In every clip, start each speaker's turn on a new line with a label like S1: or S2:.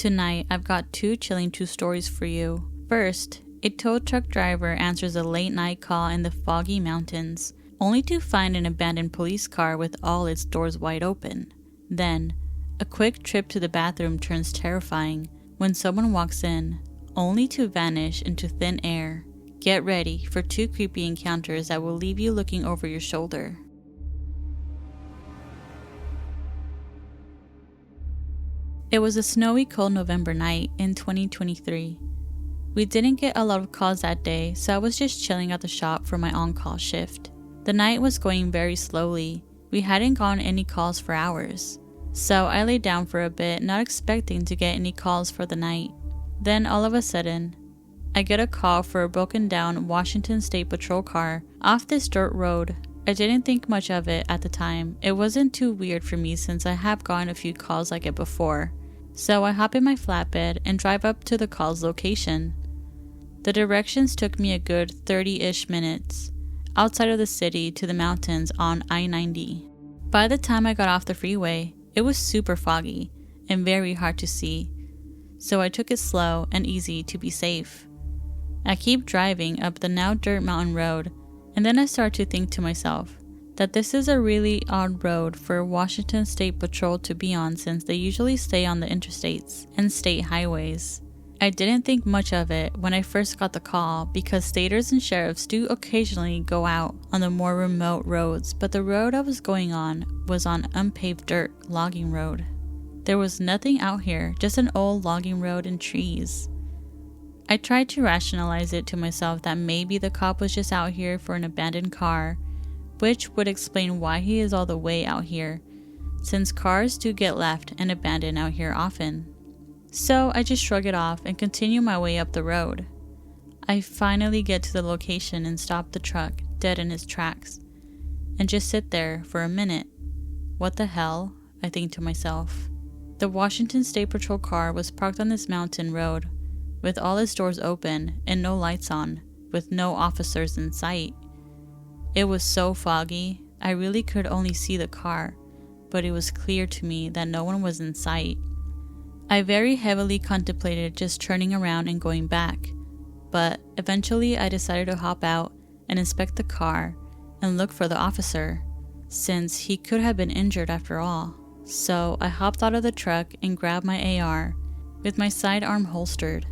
S1: Tonight, I've got two chilling true stories for you. First, a tow truck driver answers a late night call in the foggy mountains, only to find an abandoned police car with all its doors wide open. Then, a quick trip to the bathroom turns terrifying when someone walks in, only to vanish into thin air. Get ready for two creepy encounters that will leave you looking over your shoulder. It was a snowy, cold November night in 2023. We didn't get a lot of calls that day, so I was just chilling at the shop for my on-call shift. The night was going very slowly. We hadn't gotten any calls for hours. So I lay down for a bit, not expecting to get any calls for the night. Then all of a sudden, I get a call for a broken down Washington State Patrol car off this dirt road. I didn't think much of it at the time. It wasn't too weird for me since I have gotten a few calls like it before. So I hop in my flatbed and drive up to the call's location. The directions took me a good 30-ish minutes outside of the city to the mountains on I-90. By the time I got off the freeway, it was super foggy and very hard to see, so I took it slow and easy to be safe. I keep driving up the now dirt mountain road, and then I start to think to myself that this is a really odd road for Washington State Patrol to be on since they usually stay on the interstates and state highways. I didn't think much of it when I first got the call because staters and sheriffs do occasionally go out on the more remote roads, but the road I was going on was on unpaved dirt logging road. There was nothing out here, just an old logging road and trees. I tried to rationalize it to myself that maybe the cop was just out here for an abandoned car, which would explain why he is all the way out here, since cars do get left and abandoned out here often. So I just shrug it off and continue my way up the road. I finally get to the location and stop the truck dead in its tracks, and just sit there for a minute. What the hell? I think to myself. The Washington State Patrol car was parked on this mountain road, with all its doors open and no lights on, with no officers in sight. It was so foggy, I really could only see the car, but it was clear to me that no one was in sight. I very heavily contemplated just turning around and going back, but eventually I decided to hop out and inspect the car and look for the officer, since he could have been injured after all. So I hopped out of the truck and grabbed my AR, with my sidearm holstered.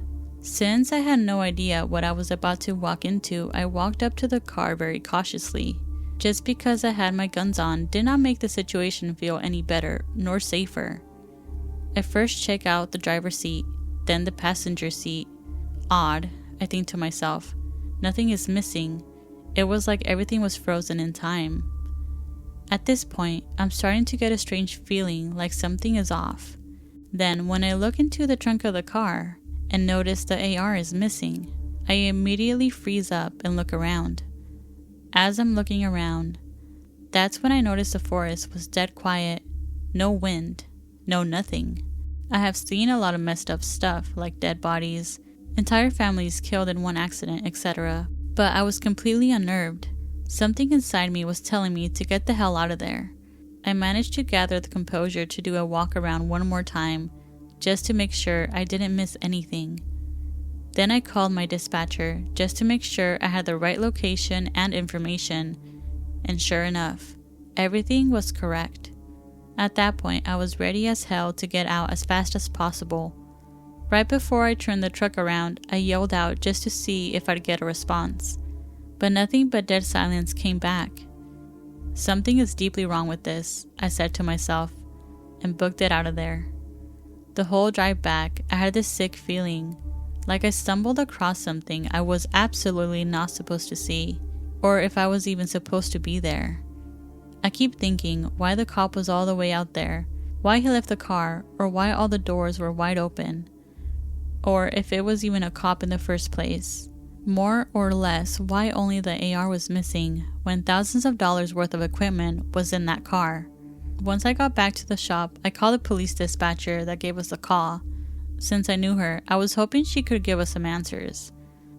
S1: Since I had no idea what I was about to walk into, I walked up to the car very cautiously. Just because I had my guns on did not make the situation feel any better nor safer. I first check out the driver's seat, then the passenger seat. Odd, I think to myself. Nothing is missing. It was like everything was frozen in time. At this point, I'm starting to get a strange feeling like something is off. Then, when I look into the trunk of the car and notice the AR is missing, I immediately freeze up and look around. As I'm looking around, that's when I noticed the forest was dead quiet. No wind, no nothing. I have seen a lot of messed up stuff like dead bodies, entire families killed in one accident, etc. But I was completely unnerved. Something inside me was telling me to get the hell out of there. I managed to gather the composure to do a walk around one more time, just to make sure I didn't miss anything. Then I called my dispatcher just to make sure I had the right location and information, and sure enough, everything was correct. At that point, I was ready as hell to get out as fast as possible. Right before I turned the truck around, I yelled out just to see if I'd get a response. But nothing but dead silence came back. Something is deeply wrong with this, I said to myself, and booked it out of there. The whole drive back, I had this sick feeling, like I stumbled across something I was absolutely not supposed to see, or if I was even supposed to be there. I keep thinking why the cop was all the way out there, why he left the car, or why all the doors were wide open, or if it was even a cop in the first place. More or less, why only the AR was missing when thousands of dollars worth of equipment was in that car. Once I got back to the shop, I called the police dispatcher that gave us the call. Since I knew her, I was hoping she could give us some answers.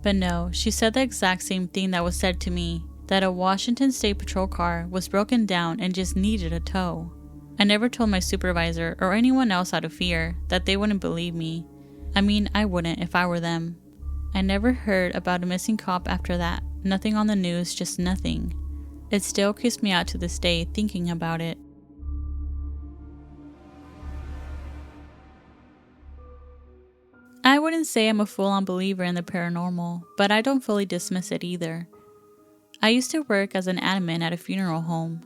S1: But no, she said the exact same thing that was said to me, that a Washington State Patrol car was broken down and just needed a tow. I never told my supervisor or anyone else out of fear that they wouldn't believe me. I mean, I wouldn't if I were them. I never heard about a missing cop after that. Nothing on the news, just nothing. It still creeps me out to this day thinking about it. I wouldn't say I'm a full-on believer in the paranormal, but I don't fully dismiss it either. I used to work as an admin at a funeral home.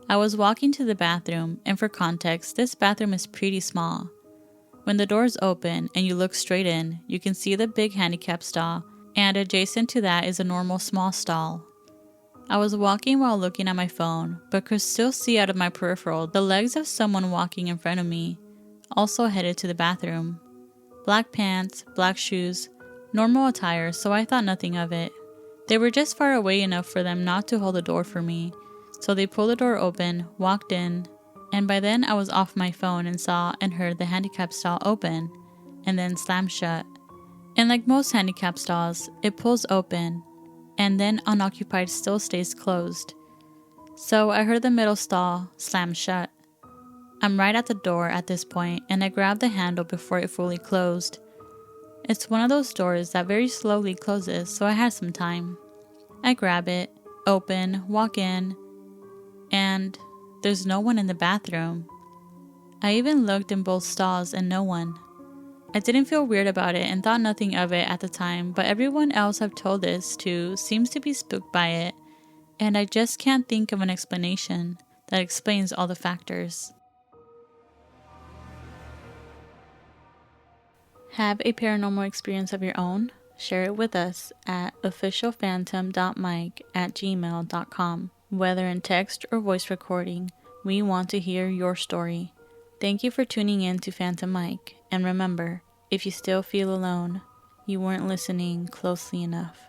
S1: I was walking to the bathroom, and for context, this bathroom is pretty small. When the doors open and you look straight in, you can see the big handicap stall, and adjacent to that is a normal small stall. I was walking while looking at my phone, but could still see out of my peripheral the legs of someone walking in front of me, also headed to the bathroom. Black pants, black shoes, normal attire, so I thought nothing of it. They were just far away enough for them not to hold the door for me, so they pulled the door open, walked in, and by then I was off my phone and saw and heard the handicap stall open, and then slam shut. And like most handicap stalls, it pulls open, and then unoccupied still stays closed. So I heard the middle stall slam shut. I'm right at the door at this point, and I grab the handle before it fully closed. It's one of those doors that very slowly closes, so I had some time. I grab it, open, walk in, and there's no one in the bathroom. I even looked in both stalls and no one. I didn't feel weird about it and thought nothing of it at the time, but everyone else I've told this to seems to be spooked by it, and I just can't think of an explanation that explains all the factors. Have a paranormal experience of your own? Share it with us at officialphantom.mic@gmail.com. Whether in text or voice recording, we want to hear your story. Thank you for tuning in to Phantom Mic, and remember, if you still feel alone, you weren't listening closely enough.